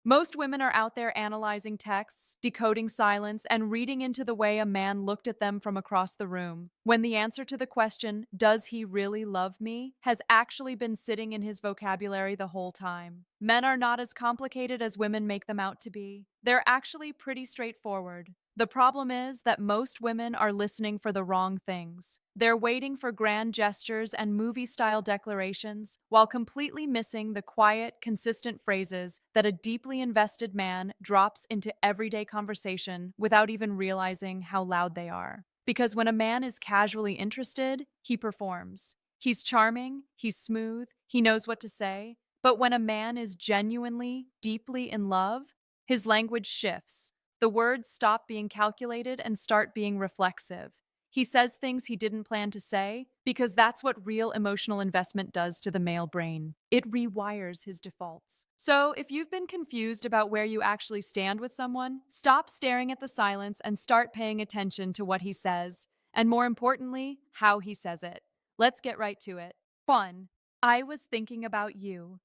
Most women are out there analyzing texts, decoding silence, and reading into the way a man looked at them from across the room, when the answer to the question, does he really love me, has actually been sitting in his vocabulary the whole time. Men are not as complicated as women make them out to be. They're actually pretty straightforward. The problem is that most women are listening for the wrong things. They're waiting for grand gestures and movie style declarations while completely missing the quiet, consistent phrases that a deeply invested man drops into everyday conversation without even realizing how loud they are. Because when a man is casually interested, he performs. He's charming, he's smooth, he knows what to say. But when a man is genuinely, deeply in love, his language shifts. The words stop being calculated and start being reflexive. He says things he didn't plan to say because that's what real emotional investment does to the male brain. It rewires his defaults. So, if you've been confused about where you actually stand with someone, stop staring at the silence and start paying attention to what he says, and more importantly, how he says it. Let's get right to it. 1. I was thinking about you.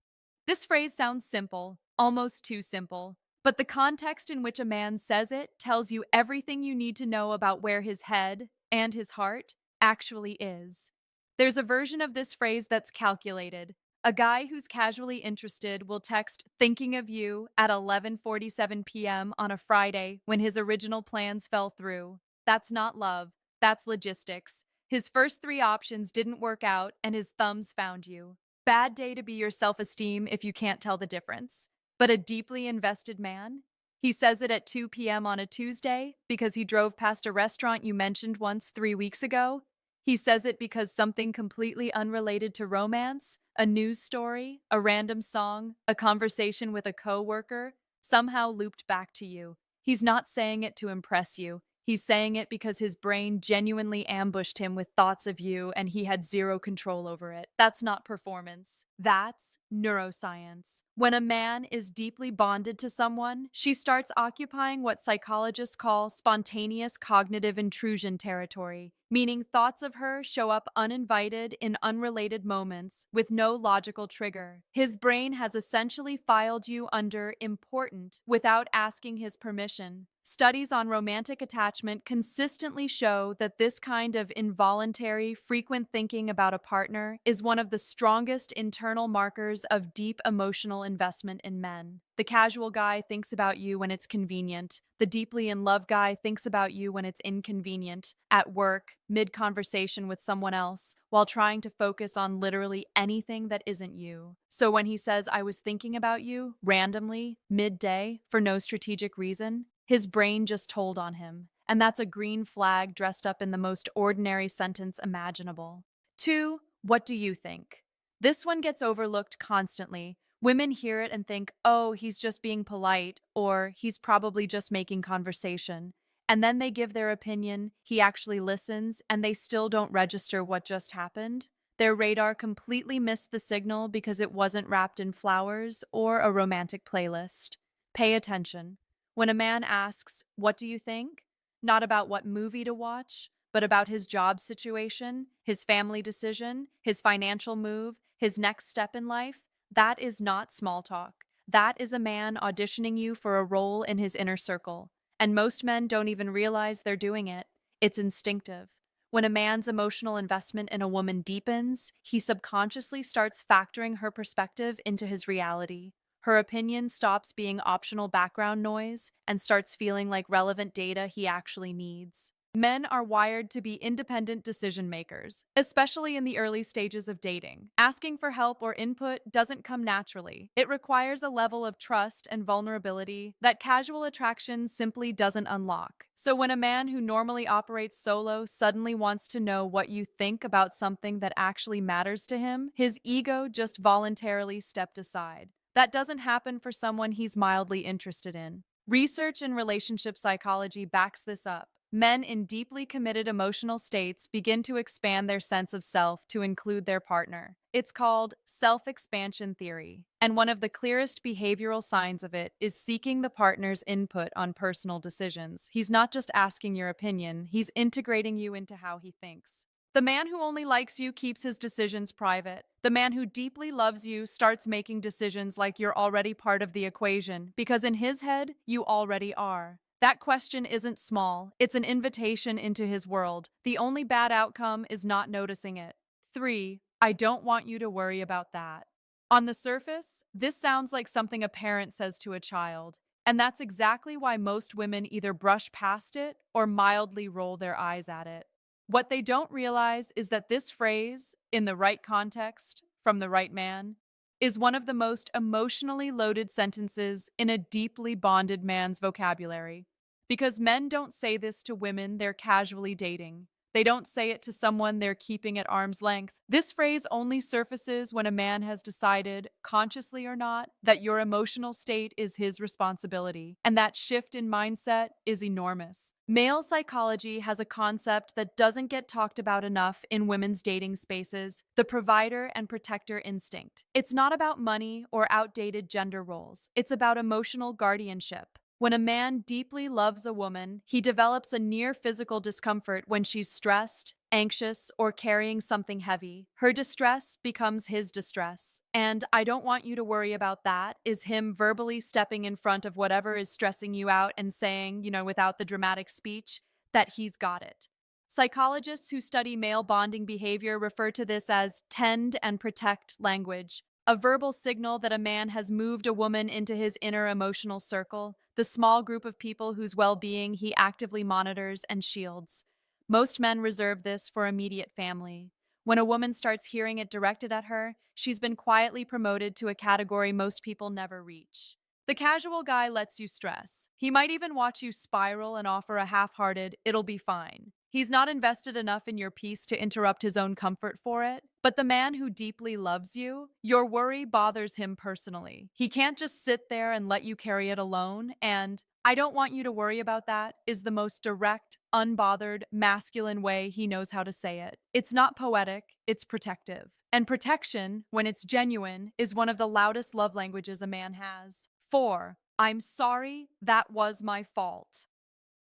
This phrase sounds simple, almost too simple, but the context in which a man says it tells you everything you need to know about where his head and his heart actually is. There's a version of this phrase that's calculated. A guy who's casually interested will text thinking of you at 11:47 p.m. on a Friday when his original plans fell through. That's not love, that's logistics. His first three options didn't work out and his thumbs found you. Bad day to be your self-esteem if you can't tell the difference. But a deeply invested man? He says it at 2 p.m. on a Tuesday because he drove past a restaurant you mentioned once 3 weeks ago. He says it because something completely unrelated to romance, a news story, a random song, a conversation with a coworker, somehow looped back to you. He's not saying it to impress you. He's saying it because his brain genuinely ambushed him with thoughts of you and he had zero control over it. That's not performance. That's neuroscience. When a man is deeply bonded to someone, she starts occupying what psychologists call spontaneous cognitive intrusion territory, meaning thoughts of her show up uninvited in unrelated moments with no logical trigger. His brain has essentially filed you under important without asking his permission. Studies on romantic attachment consistently show that this kind of involuntary, frequent thinking about a partner is one of the strongest internal markers of deep emotional investment in men. The casual guy thinks about you when it's convenient. The deeply in love guy thinks about you when it's inconvenient, at work, mid conversation with someone else, while trying to focus on literally anything that isn't you. So when he says, I was thinking about you, randomly, midday, for no strategic reason, his brain just told on him. And that's a green flag dressed up in the most ordinary sentence imaginable. 2. What do you think? This one gets overlooked constantly. Women hear it and think, oh, he's just being polite, or he's probably just making conversation. And then they give their opinion, he actually listens, and they still don't register what just happened. Their radar completely missed the signal because it wasn't wrapped in flowers or a romantic playlist. Pay attention. When a man asks, what do you think? Not about what movie to watch, but about his job situation, his family decision, his financial move, his next step in life, that is not small talk. That is a man auditioning you for a role in his inner circle. And most men don't even realize they're doing it. It's instinctive. When a man's emotional investment in a woman deepens, he subconsciously starts factoring her perspective into his reality. Her opinion stops being optional background noise and starts feeling like relevant data he actually needs. Men are wired to be independent decision makers, especially in the early stages of dating. Asking for help or input doesn't come naturally. It requires a level of trust and vulnerability that casual attraction simply doesn't unlock. So when a man who normally operates solo suddenly wants to know what you think about something that actually matters to him, his ego just voluntarily stepped aside. That doesn't happen for someone he's mildly interested in. Research in relationship psychology backs this up. Men in deeply committed emotional states begin to expand their sense of self to include their partner. It's called self expansion theory, and one of the clearest behavioral signs of it is seeking the partner's input on personal decisions. He's not just asking your opinion, he's integrating you into how he thinks. The man who only likes you keeps his decisions private. The man who deeply loves you starts making decisions like you're already part of the equation, because in his head, you already are. That question isn't small, it's an invitation into his world. The only bad outcome is not noticing it. 3. I don't want you to worry about that. On the surface, this sounds like something a parent says to a child, and that's exactly why most women either brush past it or mildly roll their eyes at it. What they don't realize is that this phrase, in the right context, from the right man, is one of the most emotionally loaded sentences in a deeply bonded man's vocabulary. Because men don't say this to women they're casually dating. They don't say it to someone they're keeping at arm's length. This phrase only surfaces when a man has decided, consciously or not, that your emotional state is his responsibility. And that shift in mindset is enormous. Male psychology has a concept that doesn't get talked about enough in women's dating spaces: the provider and protector instinct. It's not about money or outdated gender roles, it's about emotional guardianship. When a man deeply loves a woman, he develops a near physical discomfort when she's stressed, anxious, or carrying something heavy. Her distress becomes his distress. And I don't want you to worry about that is him verbally stepping in front of whatever is stressing you out and saying, without the dramatic speech, that he's got it. Psychologists who study male bonding behavior refer to this as tend and protect language, a verbal signal that a man has moved a woman into his inner emotional circle, the small group of people whose well being he actively monitors and shields. Most men reserve this for immediate family. When a woman starts hearing it directed at her, she's been quietly promoted to a category most people never reach. The casual guy lets you stress. He might even watch you spiral and offer a half hearted, it'll be fine. He's not invested enough in your peace to interrupt his own comfort for it. But the man who deeply loves you, your worry bothers him personally. He can't just sit there and let you carry it alone. And I don't want you to worry about that is the most direct, unbothered, masculine way he knows how to say it. It's not poetic, it's protective. And protection, when it's genuine, is one of the loudest love languages a man has. 4. I'm sorry, that was my fault.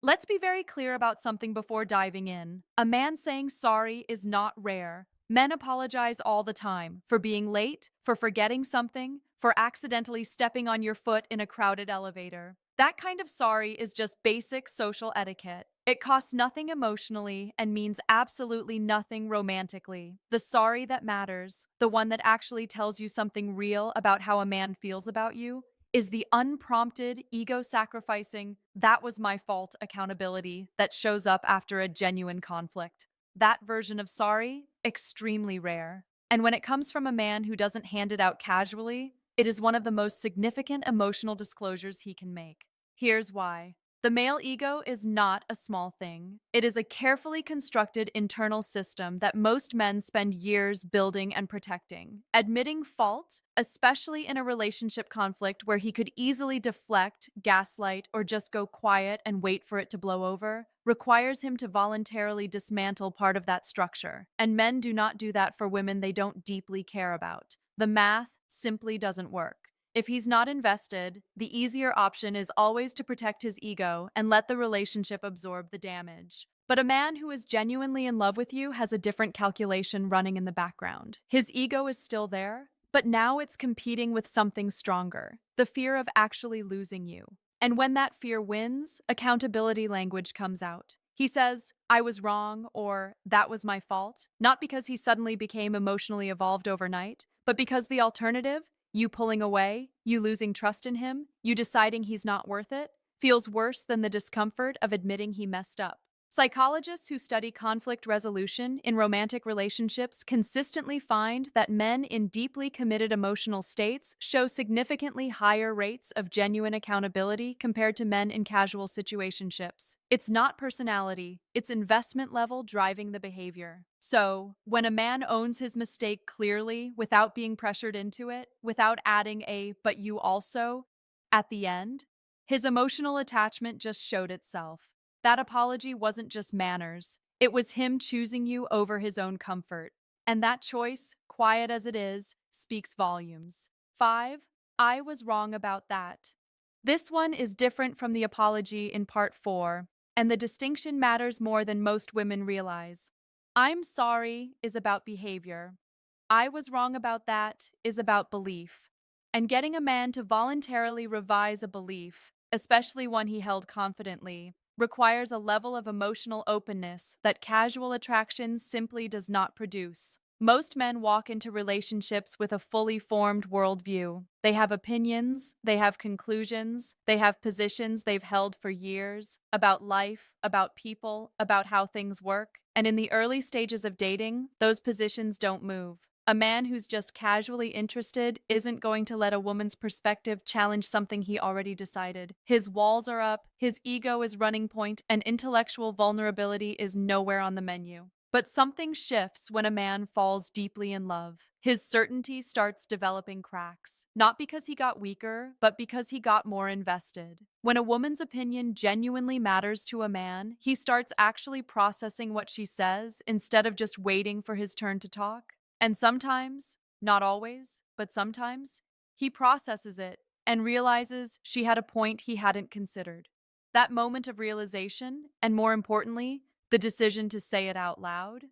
Let's be very clear about something before diving in. A man saying sorry is not rare. Men apologize all the time for being late, for forgetting something, for accidentally stepping on your foot in a crowded elevator. That kind of sorry is just basic social etiquette. It costs nothing emotionally and means absolutely nothing romantically. The sorry that matters, the one that actually tells you something real about how a man feels about you, is the unprompted, ego sacrificing, that was my fault accountability that shows up after a genuine conflict. That version of sorry, extremely rare. And when it comes from a man who doesn't hand it out casually, it is one of the most significant emotional disclosures he can make. Here's why. The male ego is not a small thing. It is a carefully constructed internal system that most men spend years building and protecting. Admitting fault, especially in a relationship conflict where he could easily deflect, gaslight, or just go quiet and wait for it to blow over, requires him to voluntarily dismantle part of that structure. And men do not do that for women they don't deeply care about. The math simply doesn't work. If he's not invested, the easier option is always to protect his ego and let the relationship absorb the damage. But a man who is genuinely in love with you has a different calculation running in the background. His ego is still there, but now it's competing with something stronger: the fear of actually losing you. And when that fear wins, accountability language comes out. He says, I was wrong, or that was my fault, not because he suddenly became emotionally evolved overnight, but because the alternative, you pulling away, you losing trust in him, you deciding he's not worth it, feels worse than the discomfort of admitting he messed up. Psychologists who study conflict resolution in romantic relationships consistently find that men in deeply committed emotional states show significantly higher rates of genuine accountability compared to men in casual situationships. It's not personality, it's investment level driving the behavior. So, when a man owns his mistake clearly without being pressured into it, without adding a "but you also" at the end, his emotional attachment just showed itself. That apology wasn't just manners, it was him choosing you over his own comfort. And that choice, quiet as it is, speaks volumes. 5. I was wrong about that. This one is different from the apology in part 4, and the distinction matters more than most women realize. I'm sorry is about behavior. I was wrong about that is about belief. And getting a man to voluntarily revise a belief, especially one he held confidently, requires a level of emotional openness that casual attraction simply does not produce. Most men walk into relationships with a fully formed worldview. They have opinions, they have conclusions, they have positions they've held for years about life, about people, about how things work. And in the early stages of dating, those positions don't move. A man who's just casually interested isn't going to let a woman's perspective challenge something he already decided. His walls are up, his ego is running point, and intellectual vulnerability is nowhere on the menu. But something shifts when a man falls deeply in love. His certainty starts developing cracks, not because he got weaker, but because he got more invested. When a woman's opinion genuinely matters to a man, he starts actually processing what she says instead of just waiting for his turn to talk. And sometimes, not always, but sometimes, he processes it and realizes she had a point he hadn't considered. That moment of realization, and more importantly, the decision to say it out loud,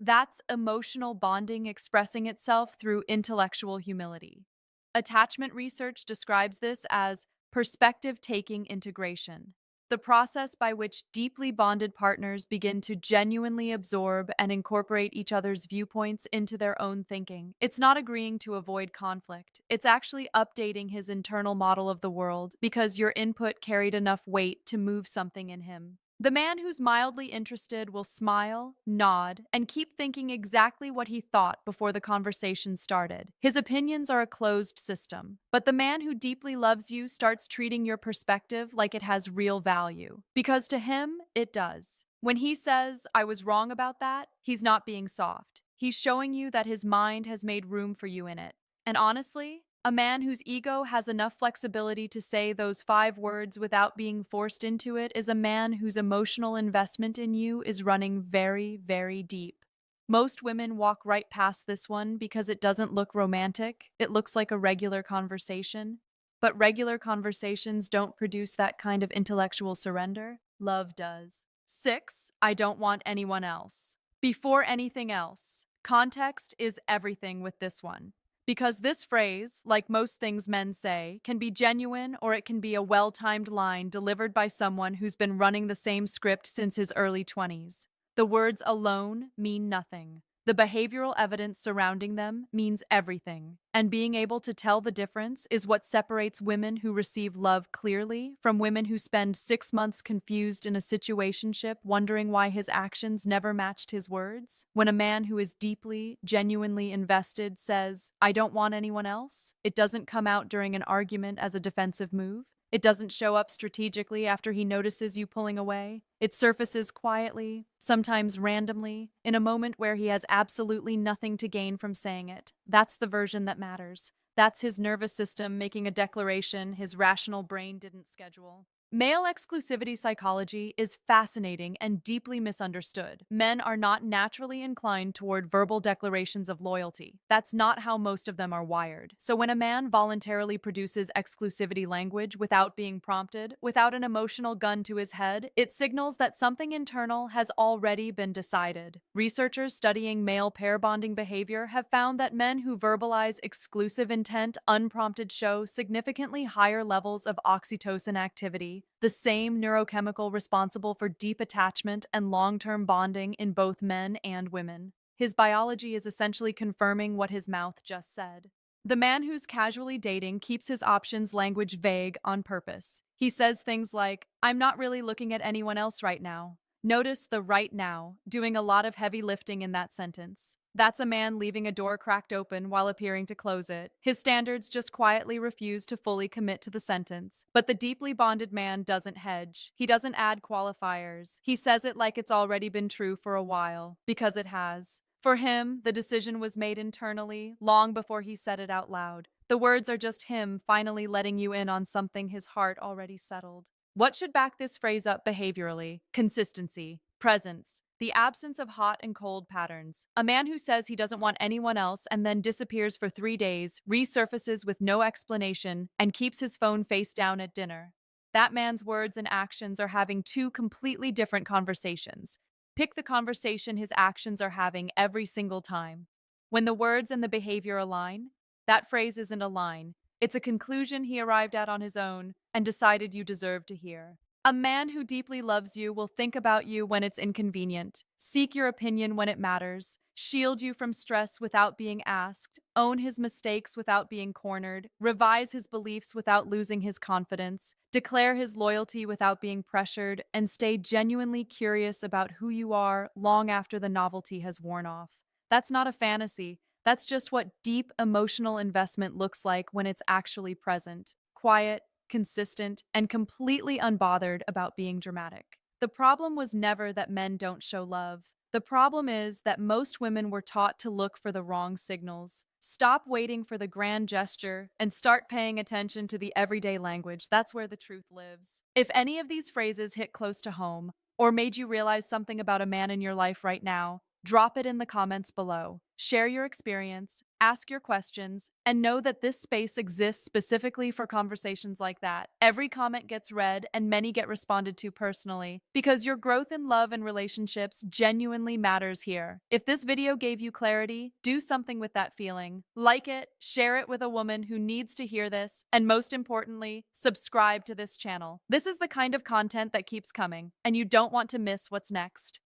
that's emotional bonding expressing itself through intellectual humility. Attachment research describes this as perspective taking integration, the process by which deeply bonded partners begin to genuinely absorb and incorporate each other's viewpoints into their own thinking. It's not agreeing to avoid conflict, it's actually updating his internal model of the world because your input carried enough weight to move something in him. The man who's mildly interested will smile, nod, and keep thinking exactly what he thought before the conversation started. His opinions are a closed system. But the man who deeply loves you starts treating your perspective like it has real value. Because to him, it does. When he says, I was wrong about that, he's not being soft. He's showing you that his mind has made room for you in it. And honestly, a man whose ego has enough flexibility to say those 5 words without being forced into it is a man whose emotional investment in you is running very, very deep. Most women walk right past this one because it doesn't look romantic. It looks like a regular conversation. But regular conversations don't produce that kind of intellectual surrender. Love does. 6, I don't want anyone else. Before anything else, context is everything with this one. Because this phrase, like most things men say, can be genuine or it can be a well timed line delivered by someone who's been running the same script since his early 20s. The words alone mean nothing. The behavioral evidence surrounding them means everything. And being able to tell the difference is what separates women who receive love clearly from women who spend 6 months confused in a situationship wondering why his actions never matched his words. When a man who is deeply, genuinely invested says, I don't want anyone else, it doesn't come out during an argument as a defensive move. It doesn't show up strategically after he notices you pulling away. It surfaces quietly, sometimes randomly, in a moment where he has absolutely nothing to gain from saying it. That's the version that matters. That's his nervous system making a declaration his rational brain didn't schedule. Male exclusivity psychology is fascinating and deeply misunderstood. Men are not naturally inclined toward verbal declarations of loyalty. That's not how most of them are wired. So when a man voluntarily produces exclusivity language without being prompted, without an emotional gun to his head, it signals that something internal has already been decided. Researchers studying male pair bonding behavior have found that men who verbalize exclusive intent unprompted show significantly higher levels of oxytocin activity, the same neurochemical responsible for deep attachment and long-term bonding in both men and women. His biology is essentially confirming what his mouth just said. The man who's casually dating keeps his options language vague on purpose. He says things like, I'm not really looking at anyone else right now. Notice the right now, doing a lot of heavy lifting in that sentence. That's a man leaving a door cracked open while appearing to close it. His standards just quietly refuse to fully commit to the sentence. But the deeply bonded man doesn't hedge. He doesn't add qualifiers. He says it like it's already been true for a while, because it has. For him, the decision was made internally, long before he said it out loud. The words are just him finally letting you in on something his heart already settled. What should back this phrase up behaviorally? Consistency, presence, the absence of hot and cold patterns. A man who says he doesn't want anyone else and then disappears for 3 days, resurfaces with no explanation, and keeps his phone face down at dinner. That man's words and actions are having 2 completely different conversations. Pick the conversation his actions are having every single time. When the words and the behavior align, that phrase isn't a line. It's a conclusion he arrived at on his own and decided you deserve to hear. A man who deeply loves you will think about you when it's inconvenient, seek your opinion when it matters, shield you from stress without being asked, own his mistakes without being cornered, revise his beliefs without losing his confidence, declare his loyalty without being pressured, and stay genuinely curious about who you are long after the novelty has worn off. That's not a fantasy. That's just what deep emotional investment looks like when it's actually present, quiet, consistent, and completely unbothered about being dramatic. The problem was never that men don't show love. The problem is that most women were taught to look for the wrong signals. Stop waiting for the grand gesture and start paying attention to the everyday language. That's where the truth lives. If any of these phrases hit close to home or made you realize something about a man in your life right now, drop it in the comments below. Share your experience, ask your questions, and know that this space exists specifically for conversations like that. Every comment gets read and many get responded to personally because your growth in love and relationships genuinely matters here. If this video gave you clarity, do something with that feeling. Like it, share it with a woman who needs to hear this, and most importantly, subscribe to this channel. This is the kind of content that keeps coming, and you don't want to miss what's next.